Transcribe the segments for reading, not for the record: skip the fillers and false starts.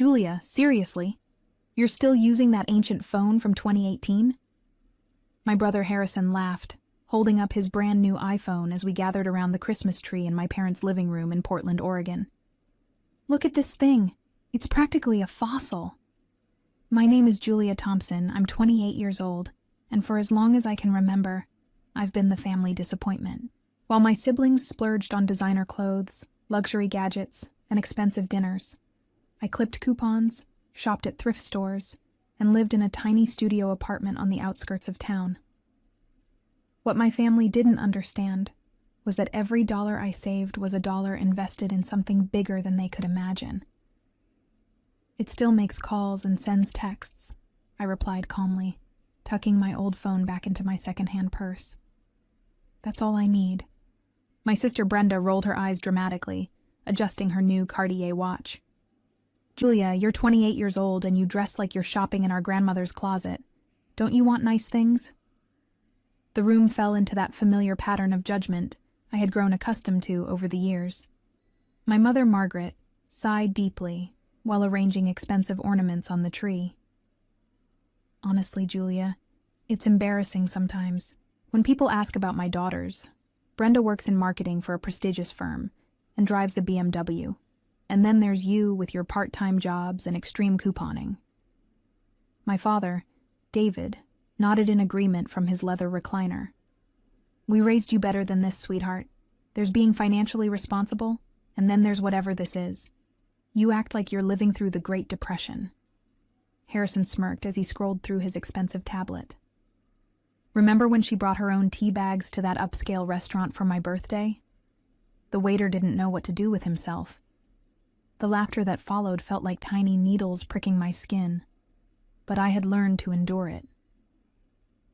Julia, seriously? You're still using that ancient phone from 2018? My brother Harrison laughed, holding up his brand new iPhone as we gathered around the Christmas tree in my parents' living room in Portland, Oregon. Look at this thing. It's practically a fossil. My name is Julia Thompson. I'm 28 years old, and for as long as I can remember, I've been the family disappointment. While my siblings splurged on designer clothes, luxury gadgets, and expensive dinners, I clipped coupons, shopped at thrift stores, and lived in a tiny studio apartment on the outskirts of town. What my family didn't understand was that every dollar I saved was a dollar invested in something bigger than they could imagine. It still makes calls and sends texts, I replied calmly, tucking my old phone back into my secondhand purse. That's all I need. My sister Brenda rolled her eyes dramatically, adjusting her new Cartier watch. Julia, you're 28 years old and you dress like you're shopping in our grandmother's closet. Don't you want nice things? The room fell into that familiar pattern of judgment I had grown accustomed to over the years. My mother, Margaret, sighed deeply while arranging expensive ornaments on the tree. Honestly, Julia, it's embarrassing sometimes. When people ask about my daughters, Brenda works in marketing for a prestigious firm and drives a BMW. And then there's you with your part-time jobs and extreme couponing. My father, David, nodded in agreement from his leather recliner. We raised you better than this, sweetheart. There's being financially responsible, and then there's whatever this is. You act like you're living through the Great Depression. Harrison smirked as he scrolled through his expensive tablet. Remember when she brought her own tea bags to that upscale restaurant for my birthday? The waiter didn't know what to do with himself. The laughter that followed felt like tiny needles pricking my skin, but I had learned to endure it.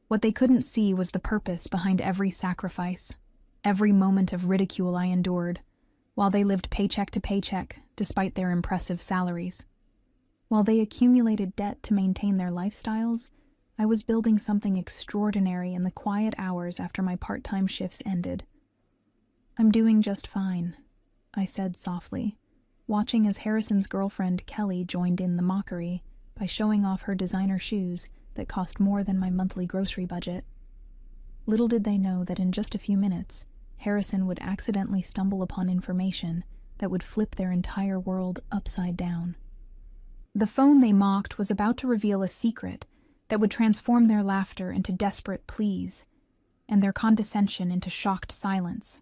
What they couldn't see was the purpose behind every sacrifice, every moment of ridicule I endured, while they lived paycheck to paycheck despite their impressive salaries. While they accumulated debt to maintain their lifestyles, I was building something extraordinary in the quiet hours after my part-time shifts ended. I'm doing just fine, I said softly, watching as Harrison's girlfriend Kelly joined in the mockery by showing off her designer shoes that cost more than my monthly grocery budget. Little did they know that in just a few minutes, Harrison would accidentally stumble upon information that would flip their entire world upside down. The phone they mocked was about to reveal a secret that would transform their laughter into desperate pleas, and their condescension into shocked silence.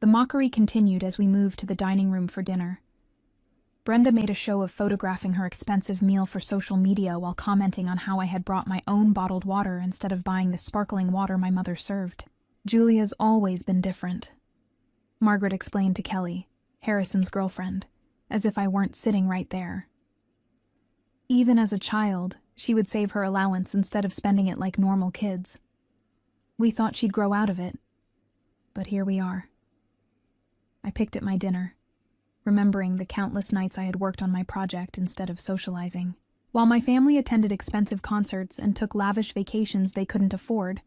The mockery continued as we moved to the dining room for dinner. Brenda made a show of photographing her expensive meal for social media while commenting on how I had brought my own bottled water instead of buying the sparkling water my mother served. Julia's always been different, Margaret explained to Kelly, Harrison's girlfriend, as if I weren't sitting right there. Even as a child, she would save her allowance instead of spending it like normal kids. We thought she'd grow out of it, but here we are. I picked at my dinner, remembering the countless nights I had worked on my project instead of socializing. While my family attended expensive concerts and took lavish vacations they couldn't afford,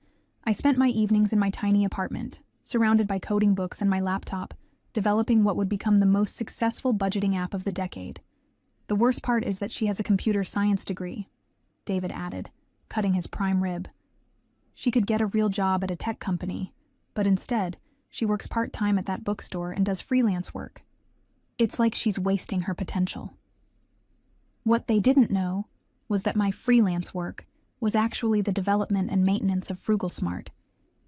I spent my evenings in my tiny apartment, surrounded by coding books and my laptop, developing what would become the most successful budgeting app of the decade. The worst part is that she has a computer science degree, David added, cutting his prime rib. She could get a real job at a tech company, but instead, she works part-time at that bookstore and does freelance work. It's like she's wasting her potential. What they didn't know was that my freelance work was actually the development and maintenance of Frugal Smart,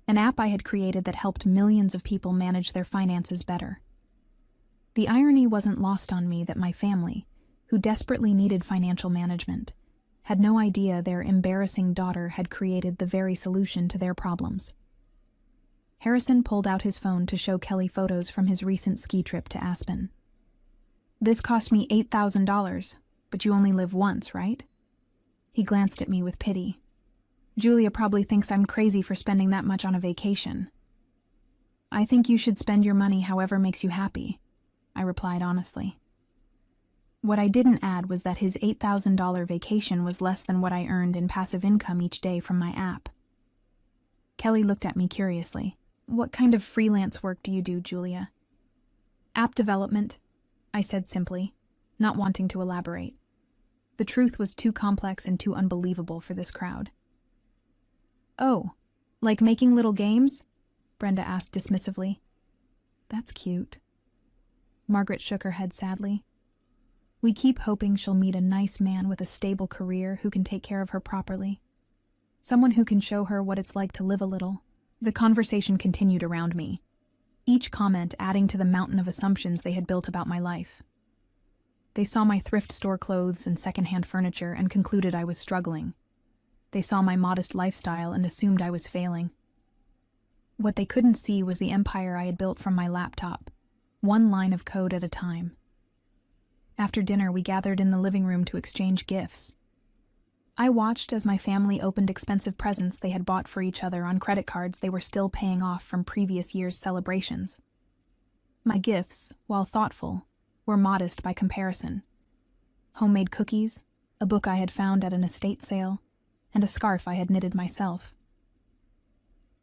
an app I had created that helped millions of people manage their finances better. The irony wasn't lost on me that my family, who desperately needed financial management, had no idea their embarrassing daughter had created the very solution to their problems. Harrison pulled out his phone to show Kelly photos from his recent ski trip to Aspen. This cost me $8,000, but you only live once, right? He glanced at me with pity. Julia probably thinks I'm crazy for spending that much on a vacation. I think you should spend your money however makes you happy, I replied honestly. What I didn't add was that his $8,000 vacation was less than what I earned in passive income each day from my app. Kelly looked at me curiously. What kind of freelance work do you do, Julia? App development, I said simply. not wanting to elaborate. The truth was too complex and too unbelievable for this crowd. "Oh, like making little games?" Brenda asked dismissively. "That's cute." Margaret shook her head sadly. "We keep hoping she'll meet a nice man with a stable career who can take care of her properly. Someone who can show her what it's like to live a little." The conversation continued around me, each comment adding to the mountain of assumptions they had built about my life. They saw my thrift store clothes and secondhand furniture and concluded I was struggling. They saw my modest lifestyle and assumed I was failing. What they couldn't see was the empire I had built from my laptop, one line of code at a time. After dinner, we gathered in the living room to exchange gifts. I watched as my family opened expensive presents they had bought for each other on credit cards they were still paying off from previous year's celebrations. My gifts, while thoughtful, were modest by comparison. Homemade cookies, a book I had found at an estate sale, and a scarf I had knitted myself.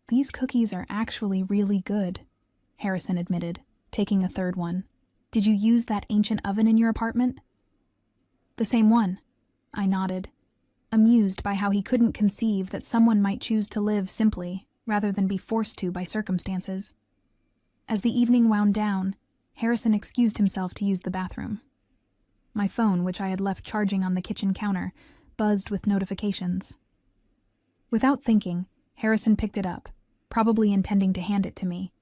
"These cookies are actually really good," Harrison admitted, taking a third one. "Did you use that ancient oven in your apartment?" "The same one," I nodded, amused by how he couldn't conceive that someone might choose to live simply rather than be forced to by circumstances. As the evening wound down, Harrison excused himself to use the bathroom. My phone, which I had left charging on the kitchen counter, buzzed with notifications. Without thinking, Harrison picked it up, probably intending to hand it to me,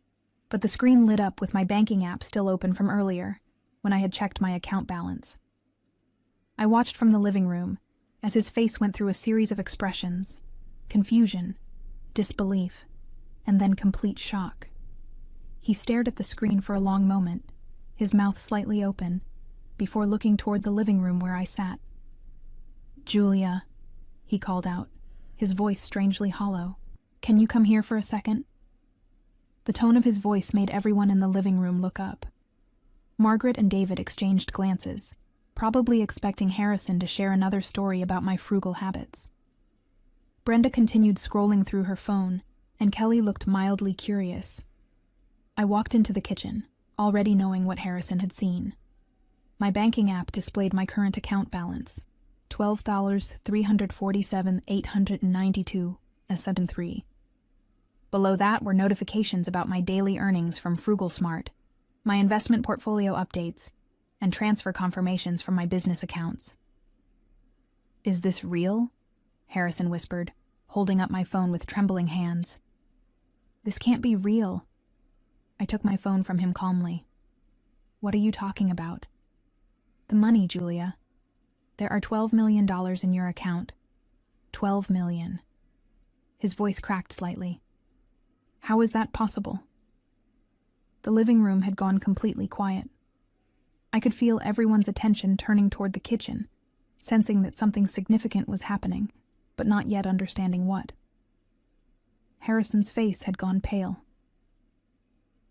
but the screen lit up with my banking app still open from earlier, when I had checked my account balance. I watched from the living room as his face went through a series of expressions: confusion, disbelief, and then complete shock. He stared at the screen for a long moment, his mouth slightly open, before looking toward the living room where I sat. "Julia," he called out, his voice strangely hollow. "Can you come here for a second?" The tone of his voice made everyone in the living room look up. Margaret and David exchanged glances, probably expecting Harrison to share another story about my frugal habits. Brenda continued scrolling through her phone, and Kelly looked mildly curious. I walked into the kitchen, already knowing what Harrison had seen. My banking app displayed my current account balance, $12,347,892.73. Below that were notifications about my daily earnings from Frugal Smart, my investment portfolio updates, and transfer confirmations from my business accounts. "Is this real?" Harrison whispered, holding up my phone with trembling hands. "This can't be real." I took my phone from him calmly. "What are you talking about?" "The money, Julia. There are $12 million in your account. $12 million. His voice cracked slightly. "How is that possible?" The living room had gone completely quiet. I could feel everyone's attention turning toward the kitchen, sensing that something significant was happening, but not yet understanding what. Harrison's face had gone pale.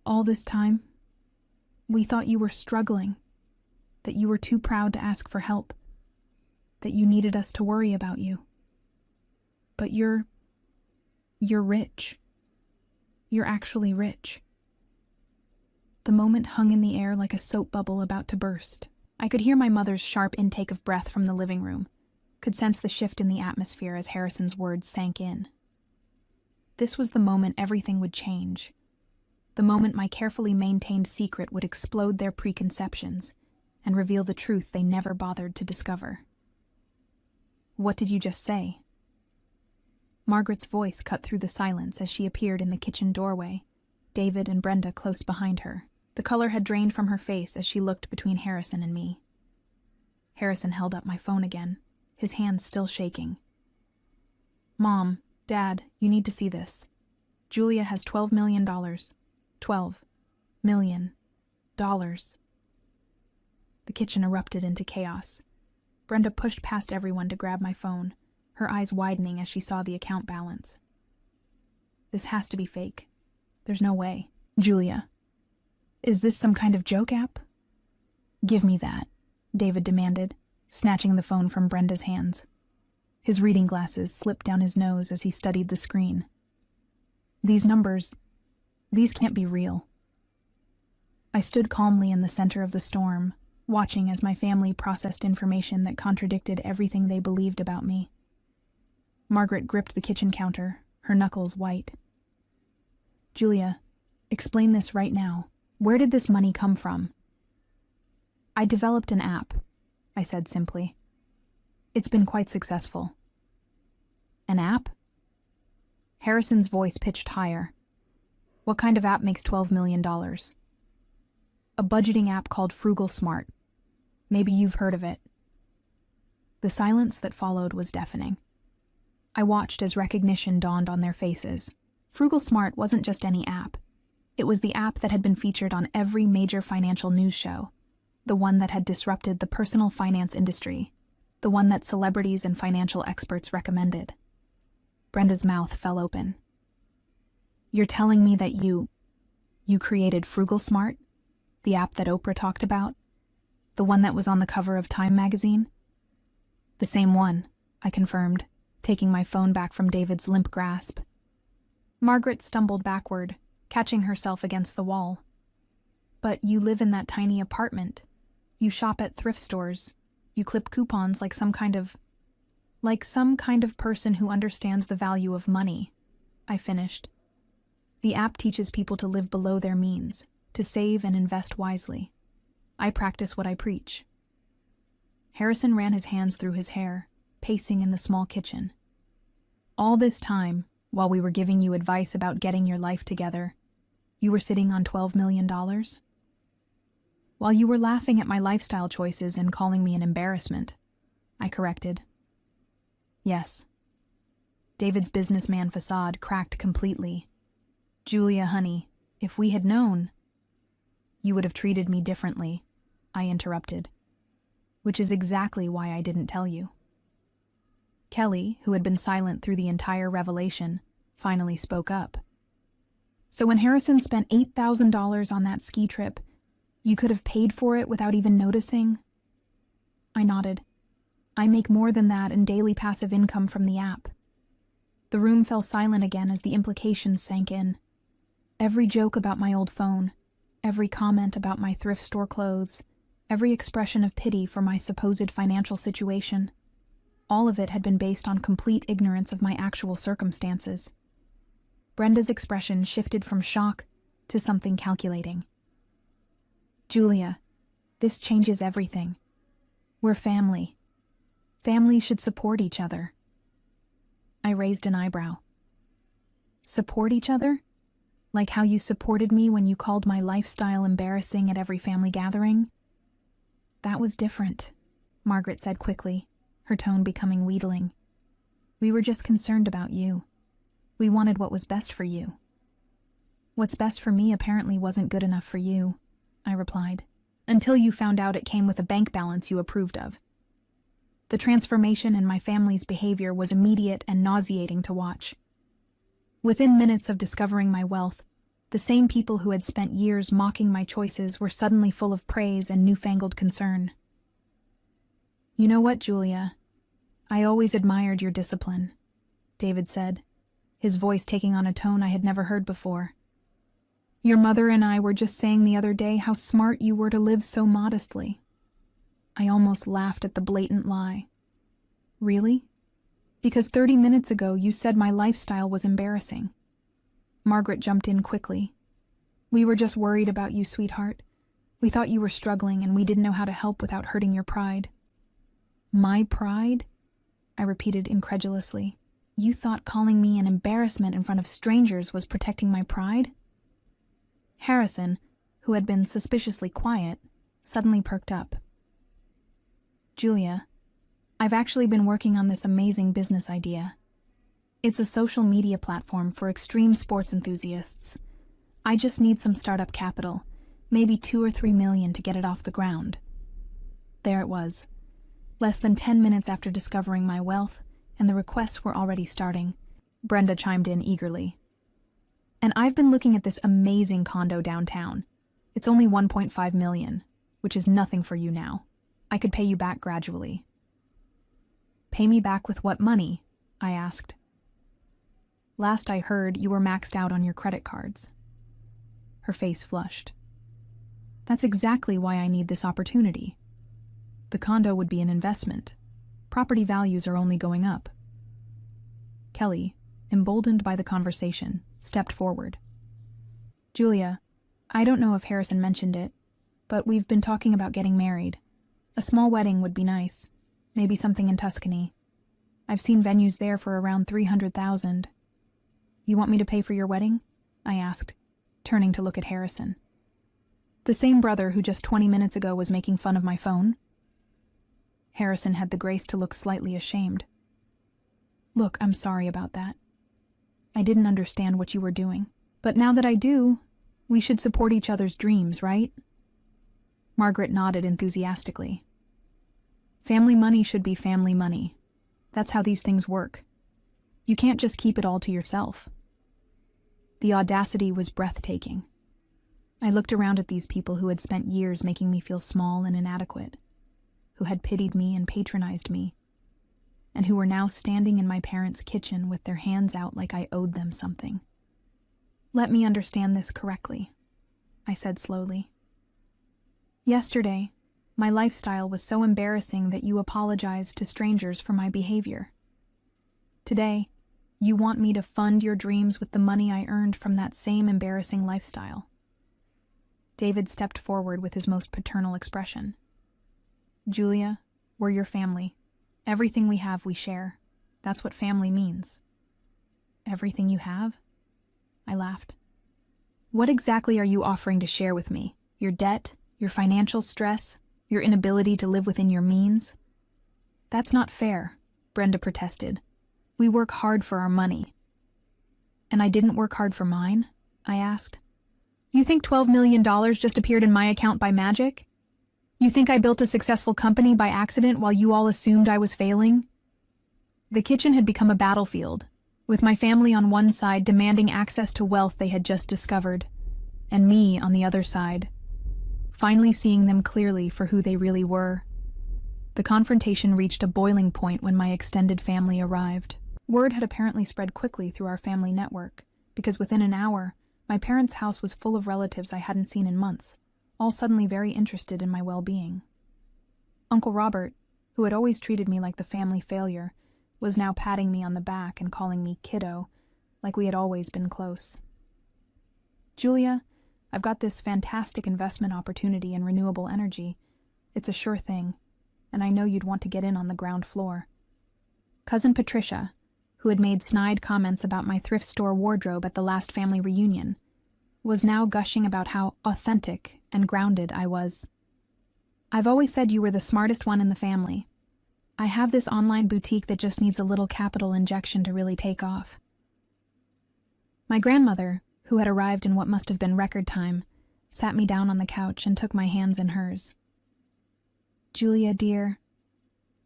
"All this time, we thought you were struggling, that you were too proud to ask for help, that you needed us to worry about you. But you're rich. You're actually rich." The moment hung in the air like a soap bubble about to burst. I could hear my mother's sharp intake of breath from the living room, could sense the shift in the atmosphere as Harrison's words sank in. This was the moment everything would change. The moment my carefully maintained secret would explode their preconceptions and reveal the truth they never bothered to discover. "What did you just say?" Margaret's voice cut through the silence as she appeared in the kitchen doorway, David and Brenda close behind her. The color had drained from her face as she looked between Harrison and me. Harrison held up my phone again, his hands still shaking. "Mom, Dad, you need to see this. Julia has $12 million. $12 million. The kitchen erupted into chaos. Brenda pushed past everyone to grab my phone, her eyes widening as she saw the account balance. "This has to be fake. There's no way." "Julia, is this some kind of joke app?" "Give me that," David demanded, snatching the phone from Brenda's hands. His reading glasses slipped down his nose as he studied the screen. "These numbers, these can't be real." I stood calmly in the center of the storm, watching as my family processed information that contradicted everything they believed about me. Margaret gripped the kitchen counter, her knuckles white. Julia, explain this right now. Where did this money come from? I developed an app, I said simply. It's been quite successful. An app? Harrison's voice pitched higher. What kind of app makes $12 million? A budgeting app called Frugal Smart. Maybe you've heard of it. The silence that followed was deafening. I watched as recognition dawned on their faces. Frugal Smart wasn't just any app. It was the app that had been featured on every major financial news show, the one that had disrupted the personal finance industry, the one that celebrities and financial experts recommended. Brenda's mouth fell open. You're telling me that you created Frugal Smart? The app that Oprah talked about? The one that was on the cover of Time magazine? The same one, I confirmed, taking my phone back from David's limp grasp. Margaret stumbled backward, catching herself against the wall. But you live in that tiny apartment. You shop at thrift stores. You clip coupons like some kind of person who understands the value of money, I finished. The app teaches people to live below their means, to save and invest wisely. I practice what I preach. Harrison ran his hands through his hair, pacing in the small kitchen. All this time, while we were giving you advice about getting your life together, you were sitting on $12 million? While you were laughing at my lifestyle choices and calling me an embarrassment, I corrected. Yes. David's businessman facade cracked completely. Julia, honey, if we had known... You would have treated me differently, I interrupted. Which is exactly why I didn't tell you. Kelly, who had been silent through the entire revelation, finally spoke up. So when Harrison spent $8,000 on that ski trip, you could have paid for it without even noticing? I nodded. I make more than that in daily passive income from the app. The room fell silent again as the implications sank in. Every joke about my old phone, every comment about my thrift store clothes, every expression of pity for my supposed financial situation, all of it had been based on complete ignorance of my actual circumstances. Brenda's expression shifted from shock to something calculating. Julia, this changes everything. We're family. Families should support each other. I raised an eyebrow. Support each other? Like how you supported me when you called my lifestyle embarrassing at every family gathering? That was different, Margaret said quickly, her tone becoming wheedling. We were just concerned about you. We wanted what was best for you. What's best for me apparently wasn't good enough for you, I replied, until you found out it came with a bank balance you approved of. The transformation in my family's behavior was immediate and nauseating to watch. Within minutes of discovering my wealth, the same people who had spent years mocking my choices were suddenly full of praise and newfangled concern. You know what, Julia? I always admired your discipline, David said, his voice taking on a tone I had never heard before. Your mother and I were just saying the other day how smart you were to live so modestly. I almost laughed at the blatant lie. Really? Because 30 minutes ago you said my lifestyle was embarrassing. Margaret jumped in quickly. We were just worried about you, sweetheart. We thought you were struggling and we didn't know how to help without hurting your pride. My pride? I repeated incredulously. You thought calling me an embarrassment in front of strangers was protecting my pride? Harrison, who had been suspiciously quiet, suddenly perked up. Julia, I've actually been working on this amazing business idea. It's a social media platform for extreme sports enthusiasts. I just need some startup capital, maybe $2 or $3 million to get it off the ground. There it was. Less than 10 minutes after discovering my wealth, and the requests were already starting, Brenda chimed in eagerly. And I've been looking at this amazing condo downtown. It's only $1.5 million, which is nothing for you now. I could pay you back gradually. Pay me back with what money? I asked. Last I heard, you were maxed out on your credit cards. Her face flushed. That's exactly why I need this opportunity, The condo would be an investment. Property values are only going up. Kelly, emboldened by the conversation, stepped forward. Julia, I don't know if Harrison mentioned it, but we've been talking about getting married. A small wedding would be nice. Maybe something in Tuscany. I've seen venues there for around $300,000. You want me to pay for your wedding? I asked, turning to look at Harrison. The same brother who just 20 minutes ago was making fun of my phone? Harrison had the grace to look slightly ashamed. Look, I'm sorry about that. I didn't understand what you were doing. But now that I do, we should support each other's dreams, right? Margaret nodded enthusiastically. Family money should be family money. That's how these things work. You can't just keep it all to yourself. The audacity was breathtaking. I looked around at these people who had spent years making me feel small and inadequate, who had pitied me and patronized me, and who were now standing in my parents' kitchen with their hands out like I owed them something. Let me understand this correctly, I said slowly. Yesterday, my lifestyle was so embarrassing that you apologized to strangers for my behavior. Today, you want me to fund your dreams with the money I earned from that same embarrassing lifestyle. David stepped forward with his most paternal expression. Julia, we're your family. Everything we have, we share. That's what family means. Everything you have? I laughed. What exactly are you offering to share with me? Your debt? Your financial stress? Your inability to live within your means? That's not fair, Brenda protested. We work hard for our money. And I didn't work hard for mine? I asked. You think $12 million just appeared in my account by magic? You think I built a successful company by accident while you all assumed I was failing? The kitchen had become a battlefield, with my family on one side demanding access to wealth they had just discovered, and me on the other side, finally seeing them clearly for who they really were. The confrontation reached a boiling point when my extended family arrived. Word had apparently spread quickly through our family network, because within an hour, my parents' house was full of relatives I hadn't seen in months, all suddenly very interested in my well-being. Uncle Robert, who had always treated me like the family failure, was now patting me on the back and calling me kiddo, like we had always been close. Julia, I've got this fantastic investment opportunity in renewable energy. It's a sure thing, and I know you'd want to get in on the ground floor. Cousin Patricia, who had made snide comments about my thrift store wardrobe at the last family reunion, was now gushing about how authentic and grounded I was. I've always said you were the smartest one in the family. I have this online boutique that just needs a little capital injection to really take off. My grandmother, who had arrived in what must have been record time, sat me down on the couch and took my hands in hers. Julia, dear,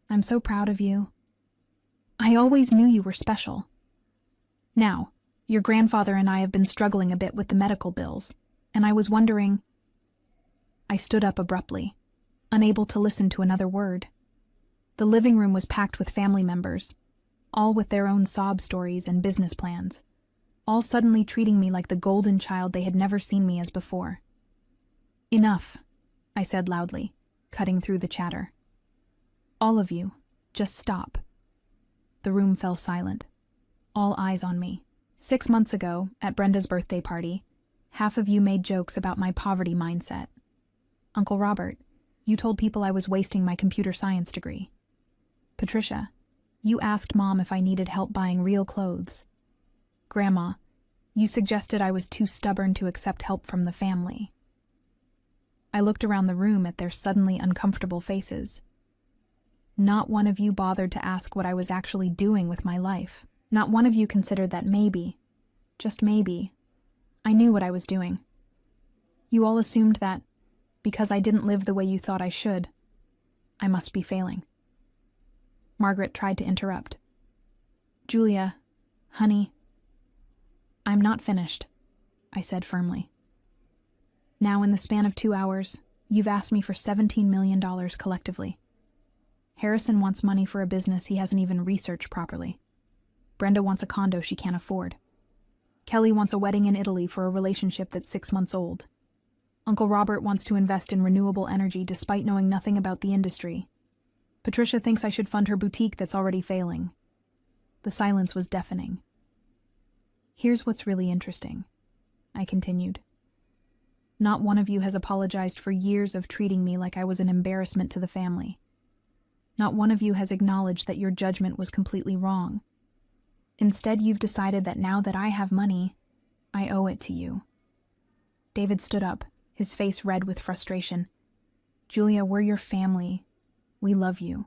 I'm so proud of you. I always knew you were special. Now, your grandfather and I have been struggling a bit with the medical bills, and I was wondering... I stood up abruptly, unable to listen to another word. The living room was packed with family members, all with their own sob stories and business plans, all suddenly treating me like the golden child they had never seen me as before. Enough, I said loudly, cutting through the chatter. All of you, just stop. The room fell silent, all eyes on me. 6 months ago, at Brenda's birthday party, half of you made jokes about my poverty mindset. Uncle Robert, you told people I was wasting my computer science degree. Patricia, you asked Mom if I needed help buying real clothes. Grandma, you suggested I was too stubborn to accept help from the family. I looked around the room at their suddenly uncomfortable faces. Not one of you bothered to ask what I was actually doing with my life. Not one of you considered that maybe, just maybe, I knew what I was doing. You all assumed that, because I didn't live the way you thought I should, I must be failing. Margaret tried to interrupt. Julia, honey, I'm not finished, I said firmly. Now, in the span of 2 hours, you've asked me for $17 million collectively. Harrison wants money for a business he hasn't even researched properly. Brenda wants a condo she can't afford. Kelly wants a wedding in Italy for a relationship that's 6 months old. Uncle Robert wants to invest in renewable energy despite knowing nothing about the industry. Patricia thinks I should fund her boutique that's already failing. The silence was deafening. Here's what's really interesting, I continued. Not one of you has apologized for years of treating me like I was an embarrassment to the family. Not one of you has acknowledged that your judgment was completely wrong. Instead, you've decided that now that I have money, I owe it to you. David stood up, his face red with frustration. Julia, we're your family. We love you.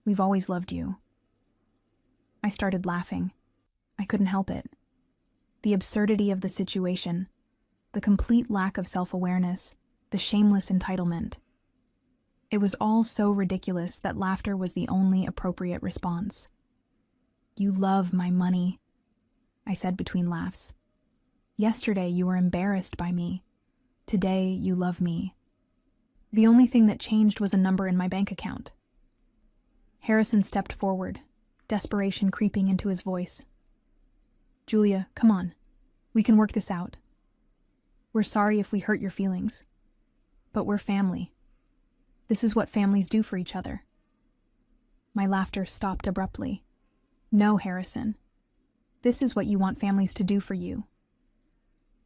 We've always loved you. I started laughing. I couldn't help it. The absurdity of the situation, the complete lack of self-awareness, the shameless entitlement. It was all so ridiculous that laughter was the only appropriate response. You love my money, I said between laughs. Yesterday you were embarrassed by me. Today you love me. The only thing that changed was a number in my bank account. Harrison stepped forward, desperation creeping into his voice. Julia, come on. We can work this out. We're sorry if we hurt your feelings. But we're family. This is what families do for each other. My laughter stopped abruptly. No, Harrison. This is what you want families to do for you.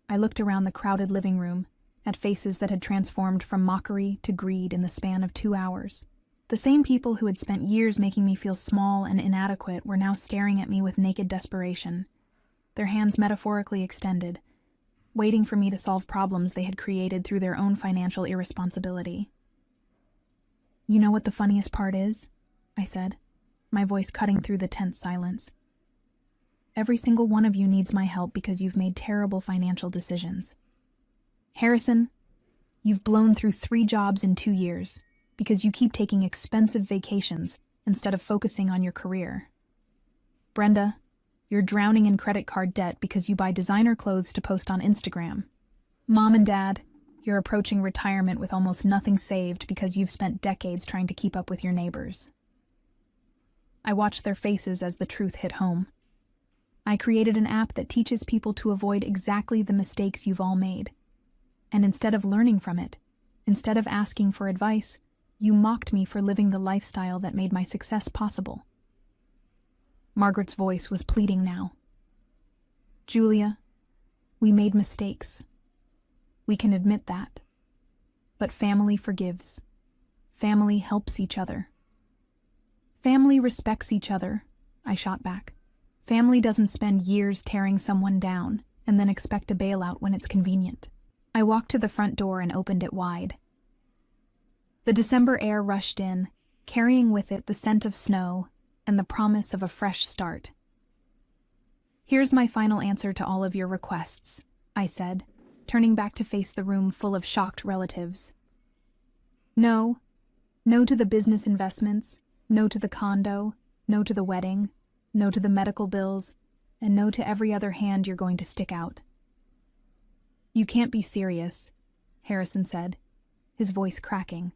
I looked around the crowded living room, at faces that had transformed from mockery to greed in the span of 2 hours. The same people who had spent years making me feel small and inadequate were now staring at me with naked desperation, their hands metaphorically extended, waiting for me to solve problems they had created through their own financial irresponsibility. You know what the funniest part is? I said, my voice cutting through the tense silence. Every single one of you needs my help because you've made terrible financial decisions. Harrison, you've blown through 3 jobs in 2 years because you keep taking expensive vacations instead of focusing on your career. Brenda, you're drowning in credit card debt because you buy designer clothes to post on Instagram. Mom and Dad, you're approaching retirement with almost nothing saved because you've spent decades trying to keep up with your neighbors. I watched their faces as the truth hit home. I created an app that teaches people to avoid exactly the mistakes you've all made. And instead of learning from it, instead of asking for advice, you mocked me for living the lifestyle that made my success possible. Margaret's voice was pleading now. Julia, we made mistakes. We can admit that. But family forgives. Family helps each other. Family respects each other, I shot back. Family doesn't spend years tearing someone down and then expect a bailout when it's convenient. I walked to the front door and opened it wide. The December air rushed in, carrying with it the scent of snow and the promise of a fresh start. Here's my final answer to all of your requests, I said, turning back to face the room full of shocked relatives. No. No to the business investments, no to the condo, no to the wedding, no to the medical bills, and no to every other hand you're going to stick out. You can't be serious, Harrison said, his voice cracking.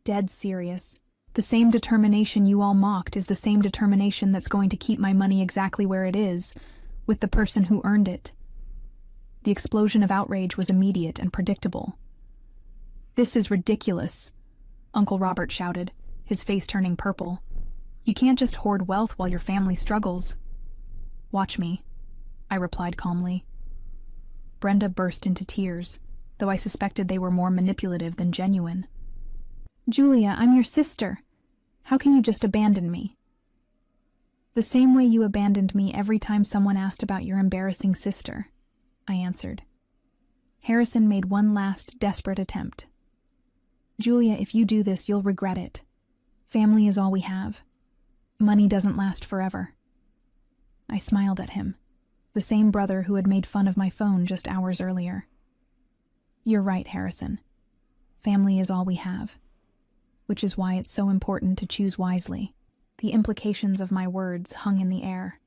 Dead serious. The same determination you all mocked is the same determination that's going to keep my money exactly where it is, with the person who earned it. The explosion of outrage was immediate and predictable. This is ridiculous, Uncle Robert shouted, his face turning purple. You can't just hoard wealth while your family struggles. Watch me, I replied calmly. Brenda burst into tears, though I suspected they were more manipulative than genuine. Julia, I'm your sister. How can you just abandon me? The same way you abandoned me every time someone asked about your embarrassing sister, I answered. Harrison made one last desperate attempt. Julia, if you do this, you'll regret it. Family is all we have. Money doesn't last forever. I smiled at him, the same brother who had made fun of my phone just hours earlier. You're right, Harrison. Family is all we have. Which is why it's so important to choose wisely. The implications of my words hung in the air.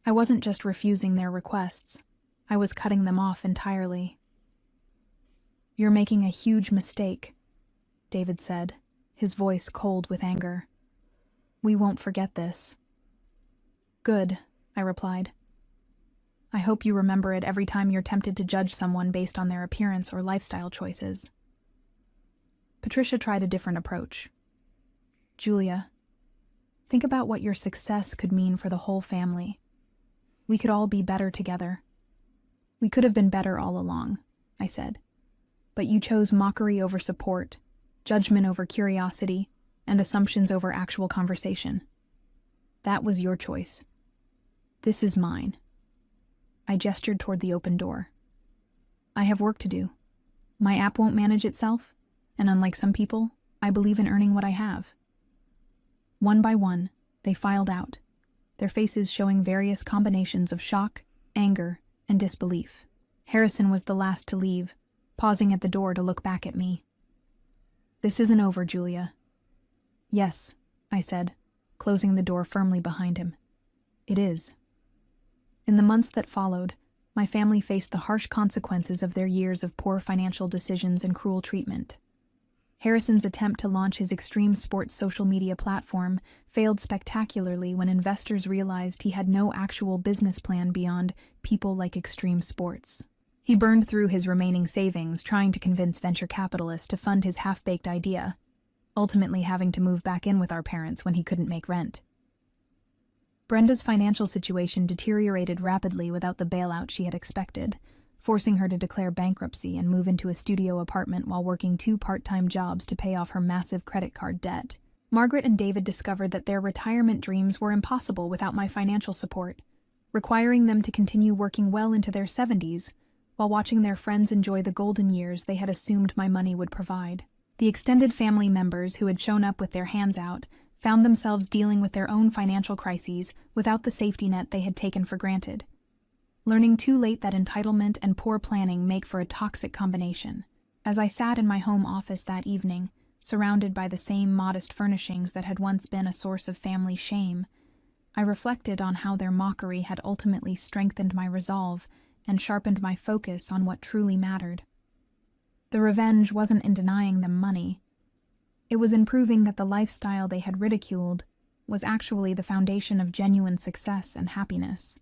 I wasn't just refusing their requests. I was cutting them off entirely. You're making a huge mistake, David said, his voice cold with anger. We won't forget this. Good, I replied. I hope you remember it every time you're tempted to judge someone based on their appearance or lifestyle choices. Patricia tried a different approach. Julia, think about what your success could mean for the whole family. We could all be better together. We could have been better all along, I said. But you chose mockery over support, judgment over curiosity, and assumptions over actual conversation. That was your choice. This is mine. I gestured toward the open door. I have work to do. My app won't manage itself, and unlike some people, I believe in earning what I have. One by one, they filed out, their faces showing various combinations of shock, anger, and disbelief. Harrison was the last to leave, pausing at the door to look back at me. This isn't over, Julia. Yes, I said, closing the door firmly behind him. It is. In the months that followed, my family faced the harsh consequences of their years of poor financial decisions and cruel treatment. Harrison's attempt to launch his extreme sports social media platform failed spectacularly when investors realized he had no actual business plan beyond people like extreme sports. He burned through his remaining savings trying to convince venture capitalists to fund his half-baked idea, ultimately having to move back in with our parents when he couldn't make rent. Brenda's financial situation deteriorated rapidly without the bailout she had expected, forcing her to declare bankruptcy and move into a studio apartment while working 2 part-time jobs to pay off her massive credit card debt. Margaret and David discovered that their retirement dreams were impossible without my financial support, requiring them to continue working well into their 70s while watching their friends enjoy the golden years they had assumed my money would provide. The extended family members who had shown up with their hands out found themselves dealing with their own financial crises without the safety net they had taken for granted, learning too late that entitlement and poor planning make for a toxic combination. As I sat in my home office that evening, surrounded by the same modest furnishings that had once been a source of family shame, I reflected on how their mockery had ultimately strengthened my resolve and sharpened my focus on what truly mattered. The revenge wasn't in denying them money. It was in proving that the lifestyle they had ridiculed was actually the foundation of genuine success and happiness.